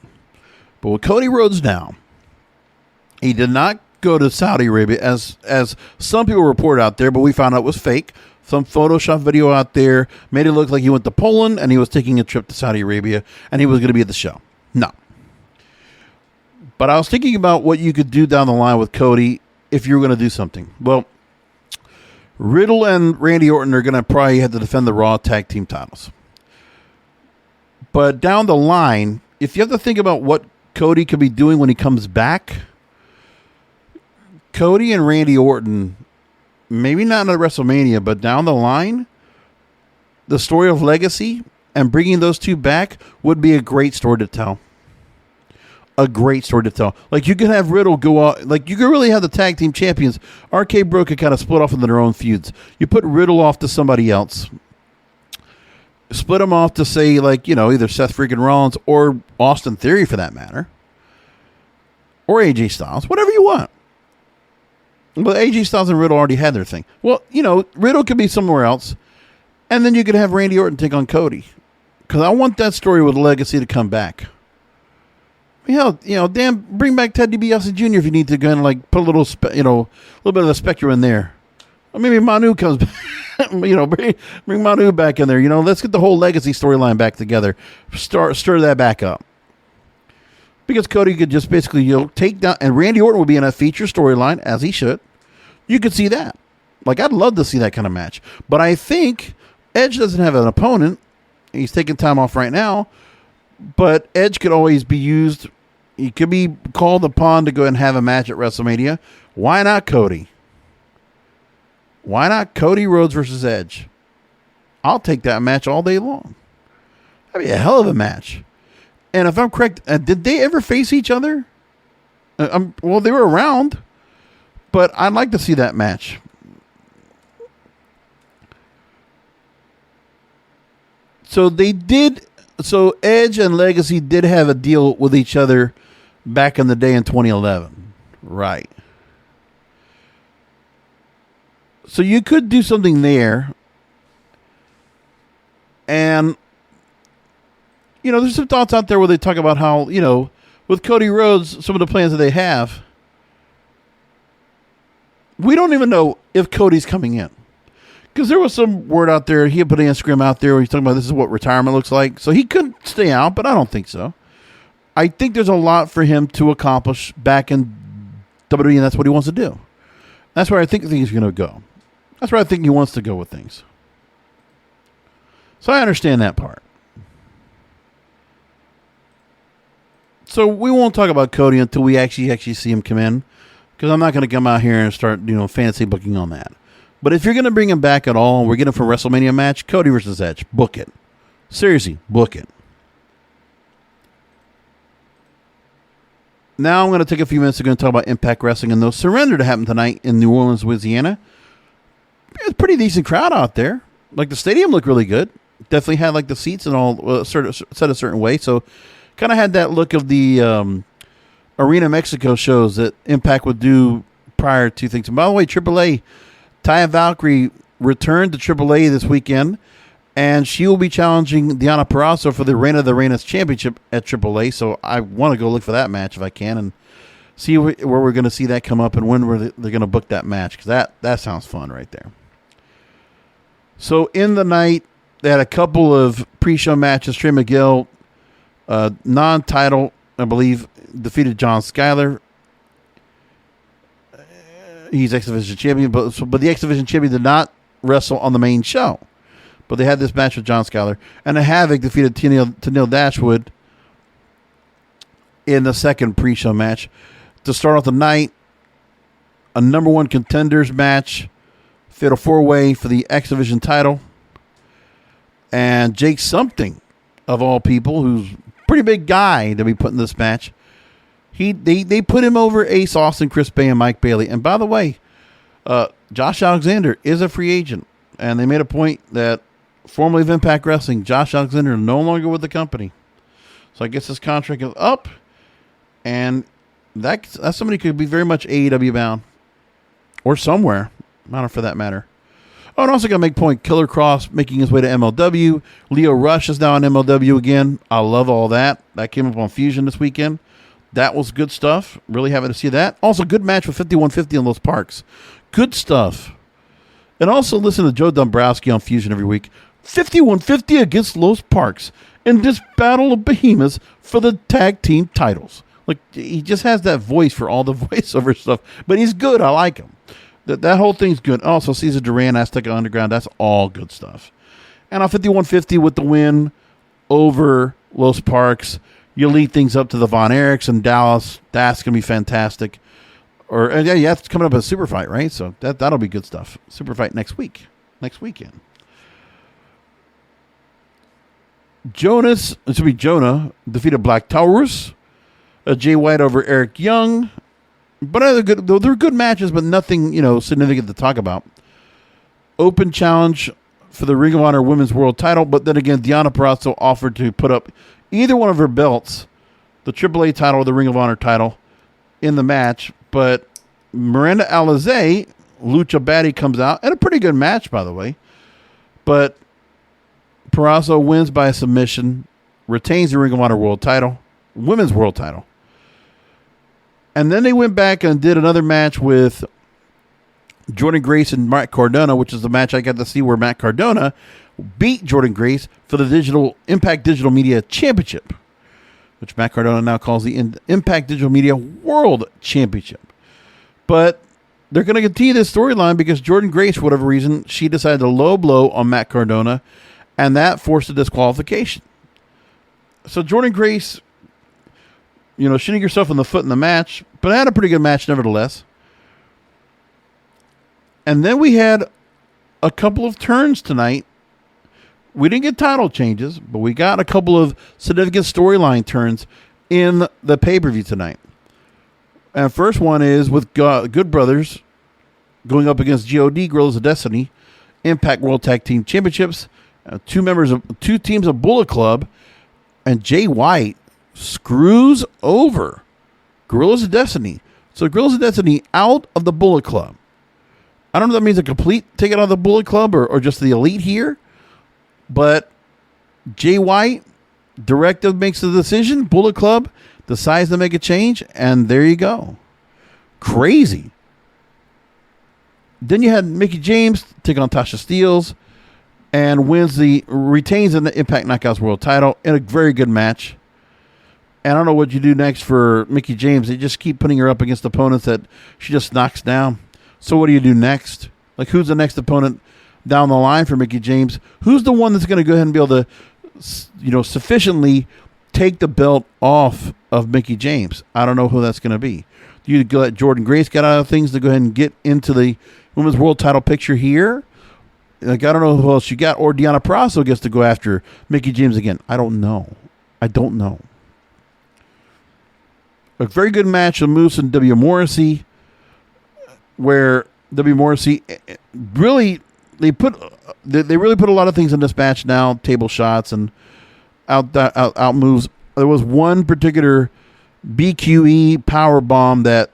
[SPEAKER 2] But with Cody Rhodes now, he did not go to Saudi Arabia as some people report out there, but we found out it was fake. Some Photoshop video out there made it look like he went to Poland and he was taking a trip to Saudi Arabia and he was going to be at the show. No. But I was thinking about what you could do down the line with Cody if you were going to do something. Well, Riddle and Randy Orton are going to probably have to defend the Raw tag team titles. But down the line, if you have to think about what Cody could be doing when he comes back, Cody and Randy Orton, maybe not at WrestleMania, but down the line, the story of legacy and bringing those two back would be a great story to tell. A great story to tell. Like, you could have Riddle go out, like, you could really have the tag team champions. RK Bro could kind of split off into their own feuds. You put Riddle off to somebody else. Split them off to, say, like, either Seth freaking Rollins or Austin Theory for that matter. Or AJ Styles. Whatever you want. But AJ Styles and Riddle already had their thing. Well, Riddle could be somewhere else. And then you could have Randy Orton take on Cody. Because I want that story with legacy to come back. Hell, damn, bring back Ted DiBiase Jr. if you need to go and, like, put a little, little bit of the spectrum in there. Or maybe Manu comes back. Bring Manu back in there. Let's get the whole legacy storyline back together. Stir that back up. Because Cody could just basically, take down, and Randy Orton would be in a feature storyline, as he should. You could see that. Like, I'd love to see that kind of match. But I think Edge doesn't have an opponent. He's taking time off right now. But Edge could always be used. He could be called upon to go and have a match at WrestleMania. Why not Cody? Why not Cody Rhodes versus Edge? I'll take that match all day long. That'd be a hell of a match. And if I'm correct, did they ever face each other? Well, they were around, but I'd like to see that match. So they did. So Edge and Legacy did have a deal with each other back in the day in 2011. Right. So you could do something there. And, there's some thoughts out there where they talk about how, with Cody Rhodes, some of the plans that they have, we don't even know if Cody's coming in. Because there was some word out there, he had put an Instagram out there where he's talking about this is what retirement looks like. So he could stay out, but I don't think so. I think there's a lot for him to accomplish back in WWE, and that's what he wants to do. That's where I think he's going to go. That's where I think he wants to go with things. So I understand that part. So we won't talk about Cody until we actually see him come in. Because I'm not going to come out here and start, fantasy booking on that. But if you're going to bring him back at all, we're getting for a WrestleMania match, Cody versus Edge. Book it. Seriously, book it. Now I'm going to take a few minutes to go and talk about Impact Wrestling and the surrender that happened tonight in New Orleans, Louisiana. It was a pretty decent crowd out there. Like, the stadium looked really good. Definitely had, like, the seats and all set a certain way. So kind of had that look of the Arena Mexico shows that Impact would do prior to things. And by the way, AAA, Taya Valkyrie returned to AAA this weekend, and she will be challenging Deonna Purrazzo for the Reign of the Reinas Championship at AAA. So I want to go look for that match if I can and see where we're going to see that come up and when they're going to book that match, because that sounds fun right there. So in the night, they had a couple of pre-show matches. Trey Miguel, non-title, I believe, defeated John Skyler. He's X Division champion, but the X Division champion did not wrestle on the main show. But they had this match with John Skyler. And the Havoc defeated Tenille Dashwood in the second pre-show match. To start off the night, a number one contenders match, fatal four-way for the X Division title. And Jake Something, of all people, who's a pretty big guy to be put in this match, they put him over Ace Austin, Chris Bay, and Mike Bailey. And by the way, Josh Alexander is a free agent. And they made a point that formerly of Impact Wrestling, Josh Alexander no longer with the company. So I guess his contract is up. And that's somebody who could be very much AEW bound. Or somewhere. Not for that matter. Oh, and also got to make point, Killer Cross making his way to MLW. Leo Rush is now on MLW again. I love all that. That came up on Fusion this weekend. That was good stuff. Really happy to see that. Also, good match with 5150 in Los Parks. Good stuff. And also listen to Joe Dombrowski on Fusion every week. 5150 against Los Parks in this battle of behemoths for the tag team titles. Like, he just has that voice for all the voiceover stuff. But he's good. I like him. That whole thing's good. Also, Cesar Duran, Azteca Underground. That's all good stuff. And on 5150 with the win over Los Parks, you lead things up to the Von Erichs in Dallas. That's going to be fantastic. Yeah, it's coming up as a super fight, right? So that'll be good stuff. Super fight next weekend. Jonah defeated Black Taurus. Jay White over Eric Young. But they're good matches, but nothing, significant to talk about. Open challenge for the Ring of Honor Women's World title, but then again, Deonna Purrazzo offered to put up either one of her belts, the AAA title or the Ring of Honor title, in the match. But Miranda Alizé, Lucha Baddie, comes out, and a pretty good match, by the way. But Purrazzo wins by a submission, retains the Ring of Honor World title, Women's World title. And then they went back and did another match with Jordan Grace and Matt Cardona, which is the match I got to see where Matt Cardona beat Jordan Grace for the Impact Digital Media Championship, which Matt Cardona now calls the Impact Digital Media World Championship. But they're going to continue this storyline because Jordan Grace, for whatever reason, she decided to low blow on Matt Cardona, and that forced a disqualification. So Jordan Grace, shooting yourself in the foot in the match, but had a pretty good match nevertheless. And then we had a couple of turns tonight. We didn't get title changes, but we got a couple of significant storyline turns in the pay-per-view tonight. And first one is with Good Brothers going up against GOD, Guerrillas of Destiny, Impact World Tag Team Championships, two teams of Bullet Club, and Jay White screws over Guerrillas of Destiny. So Guerrillas of Destiny out of the Bullet Club. I don't know if that means a complete ticket out of the Bullet Club or just the Elite here. But Jay White, directive makes the decision. Bullet Club decides to make a change. And there you go. Crazy. Then you had Mickie James take on Tasha Steelz and retains in the Impact Knockouts World title in a very good match. And I don't know what you do next for Mickie James. They just keep putting her up against opponents that she just knocks down. So what do you do next? Like, who's the next opponent down the line for Mickie James? Who's the one that's going to go ahead and be able to, sufficiently take the belt off of Mickie James? I don't know who that's going to be. Do you let Jordan Grace get out of things to go ahead and get into the Women's World title picture here? Like, I don't know who else you got. Or Deonna Purrazzo gets to go after Mickie James again. I don't know. A very good match with Moose and W. Morrissey, where W. Morrissey really they really put a lot of things in this match now, table shots and out moves. There was one particular BQE power bomb that,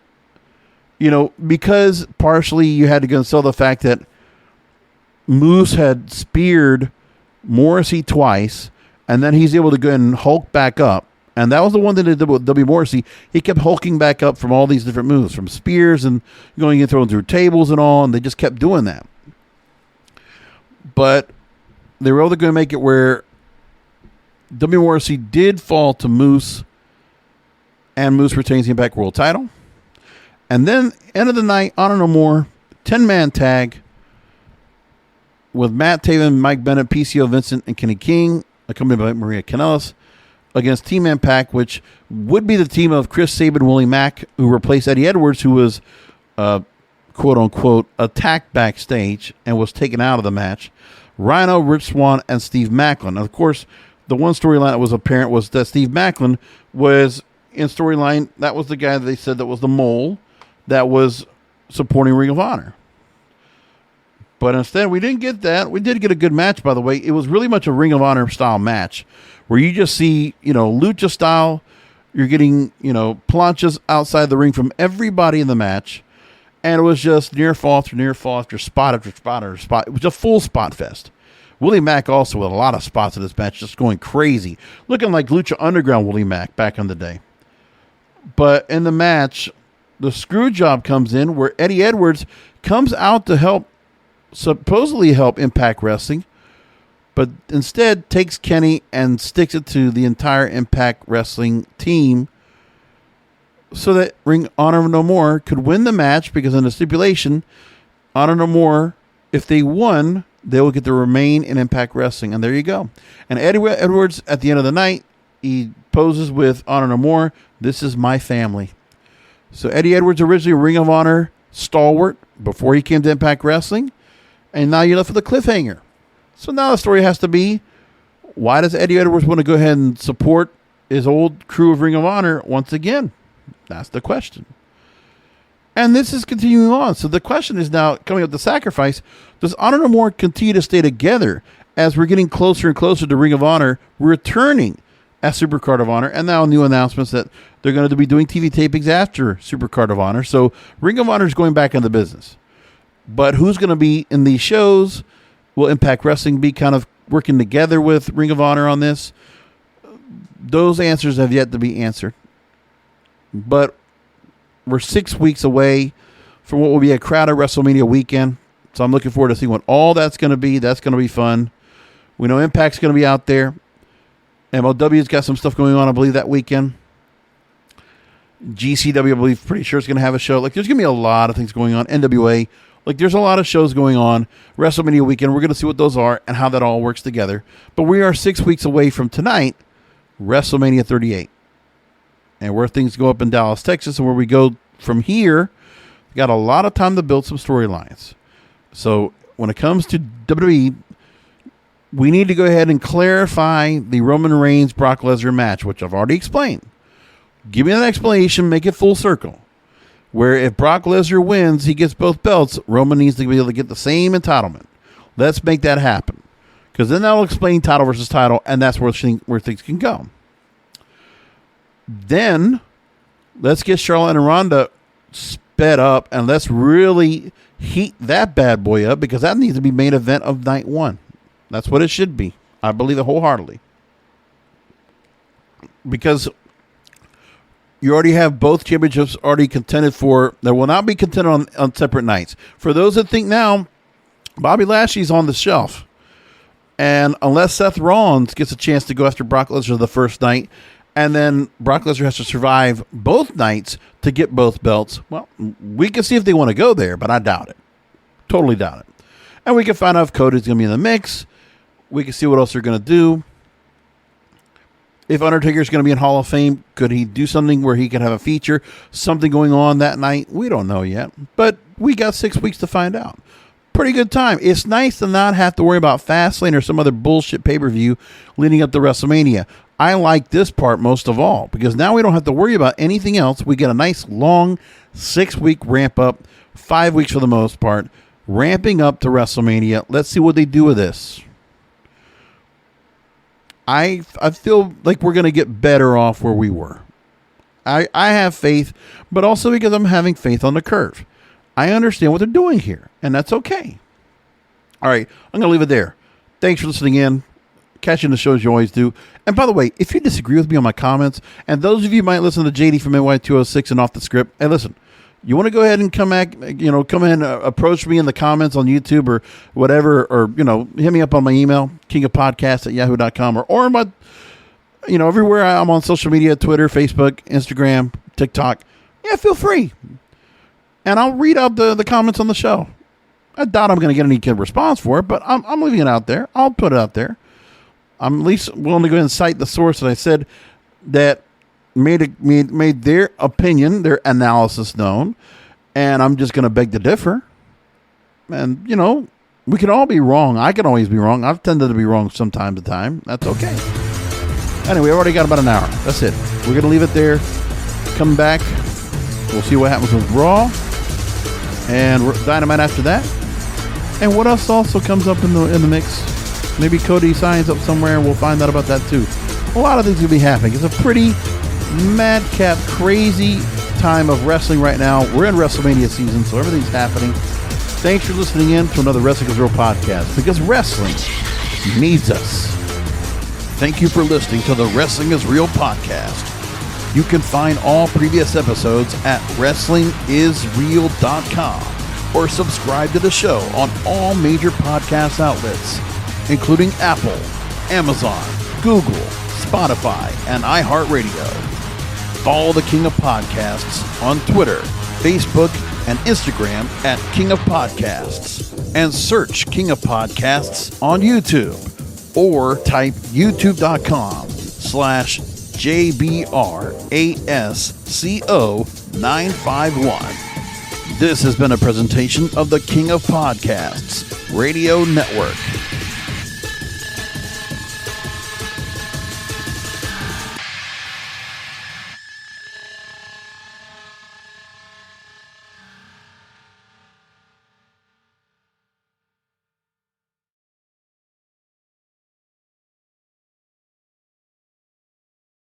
[SPEAKER 2] because partially you had to console the fact that Moose had speared Morrissey twice, and then he's able to go and Hulk back up. And that was the one that they did with W. Morrissey. He kept hulking back up from all these different moves, from spears and going and throwing through tables and all, and they just kept doing that. but they were able to go make it where WRC did fall to Moose, and Moose retains the Impact World title. And then, end of the night, Honor No More, 10-man tag with Matt Taven, Mike Bennett, PCO Vincent, and Kenny King, accompanied by Maria Kanellis, against Team Impact, which would be the team of Chris Sabin, Willie Mack, who replaced Eddie Edwards, who was, quote-unquote, attacked backstage and was taken out of the match. Rhino, Rich Swann, and Steve Macklin. And of course, the one storyline that was apparent was that Steve Macklin was in storyline. That was the guy that they said that was the mole that was supporting Ring of Honor. But instead, we didn't get that. We did get a good match, by the way. It was really much a Ring of Honor style match where you just see, lucha style. You're getting, planchas outside the ring from everybody in the match. And it was just near fall after near fall after spot after spot after spot. It was a full spot fest. Willie Mack also with a lot of spots in this match, just going crazy. Looking like Lucha Underground Willie Mack back in the day. But in the match, the screw job comes in where Eddie Edwards comes out to supposedly help Impact Wrestling, but instead takes Kenny and sticks it to the entire Impact Wrestling team so that Ring Honor No More could win the match, because in the stipulation, Honor No More, if they won, they will get to remain in Impact Wrestling. And there you go. And Eddie Edwards, at the end of the night, he poses with Honor No More. This is my family. So Eddie Edwards, originally a Ring of Honor stalwart before he came to Impact Wrestling, and now you're left with a cliffhanger. So now the story has to be, why does Eddie Edwards want to go ahead and support his old crew of Ring of Honor once again? That's the question. And this is continuing on. So the question is now, coming up the sacrifice, does Honor No More continue to stay together as we're getting closer and closer to Ring of Honor returning as Supercard of Honor, and now new announcements that they're going to be doing TV tapings after Supercard of Honor. So Ring of Honor is going back into business. But who's going to be in these shows? Will Impact Wrestling be kind of working together with Ring of Honor on this? Those answers have yet to be answered. But we're 6 weeks away from what will be a crowded WrestleMania weekend. So I'm looking forward to seeing what all that's going to be. That's going to be fun. We know Impact's going to be out there. MLW's got some stuff going on, I believe, that weekend. GCW, I believe, pretty sure it's going to have a show. There's going to be a lot of things going on. NWA. There's a lot of shows going on. WrestleMania weekend, we're going to see what those are and how that all works together. But we are 6 weeks away from tonight, WrestleMania 38. And where things go up in Dallas, Texas, and where we go from here, we got a lot of time to build some storylines. So when it comes to WWE, we need to go ahead and clarify the Roman Reigns-Brock Lesnar match, which I've already explained. Give me that explanation, make it full circle. Where if Brock Lesnar wins, he gets both belts, Roman needs to be able to get the same entitlement. Let's make that happen. Because then that'll explain title versus title, and that's where things can go. Then, let's get Charlotte and Ronda sped up, and let's really heat that bad boy up, because that needs to be main event of night one. That's what it should be. I believe it wholeheartedly. Because you already have both championships already contended for. There will not be contended on separate nights. For those that think now, Bobby Lashley's on the shelf. And unless Seth Rollins gets a chance to go after Brock Lesnar the first night, and then Brock Lesnar has to survive both nights to get both belts, well, we can see if they want to go there, but I doubt it. Totally doubt it. And we can find out if Cody's going to be in the mix. We can see what else they're going to do. If Undertaker's going to be in Hall of Fame, could he do something where he could have a feature, something going on that night? We don't know yet, but we got 6 weeks to find out. Pretty good time. It's nice to not have to worry about Fastlane or some other bullshit pay-per-view leading up to WrestleMania. I like this part most of all, because now we don't have to worry about anything else. We get a nice long 6 week ramp up, 5 weeks for the most part, ramping up to WrestleMania. Let's see what they do with this. I feel like we're going to get better off where we were. I have faith, but also because I'm having faith on the curve. I understand what they're doing here, and that's okay. All right, I'm going to leave it there. Thanks for listening in. Catching the show as you always do. And by the way, if you disagree with me on my comments, and those of you might listen to JD from NY206 and Off the Script, and listen, You want to go ahead and come in, approach me in the comments on YouTube or whatever, or, hit me up on my email, kingofpodcast@yahoo.com, or my, everywhere I'm on social media, Twitter, Facebook, Instagram, TikTok. Yeah, feel free. And I'll read out the comments on the show. I doubt I'm going to get any good response for it, but I'm leaving it out there. I'll put it out there. I'm at least willing to go ahead and cite the source that I said that made their opinion, their analysis known, and I'm just going to beg to differ. And, we can all be wrong. I can always be wrong. I've tended to be wrong from time to time. That's okay. Anyway, I've already got about an hour. That's it. We're going to leave it there. Come back. We'll see what happens with Raw and Dynamite after that. And what else also comes up in the mix? Maybe Cody signs up somewhere, and we'll find out about that too. A lot of things will be happening. It's a pretty madcap, crazy time of wrestling right now. We're in WrestleMania season, so everything's happening. Thanks for listening in to another Wrestling is Real podcast, because wrestling needs us. Thank you for listening to the Wrestling is Real podcast. You can find all previous episodes at wrestlingisreal.com or subscribe to the show on all major podcast outlets, including Apple, Amazon, Google, Spotify, and iHeartRadio. Follow the King of Podcasts on Twitter, Facebook, and Instagram at King of Podcasts, and search King of Podcasts on YouTube, or type youtube.com/JBRASCO951. This has been a presentation of the King of Podcasts Radio Network.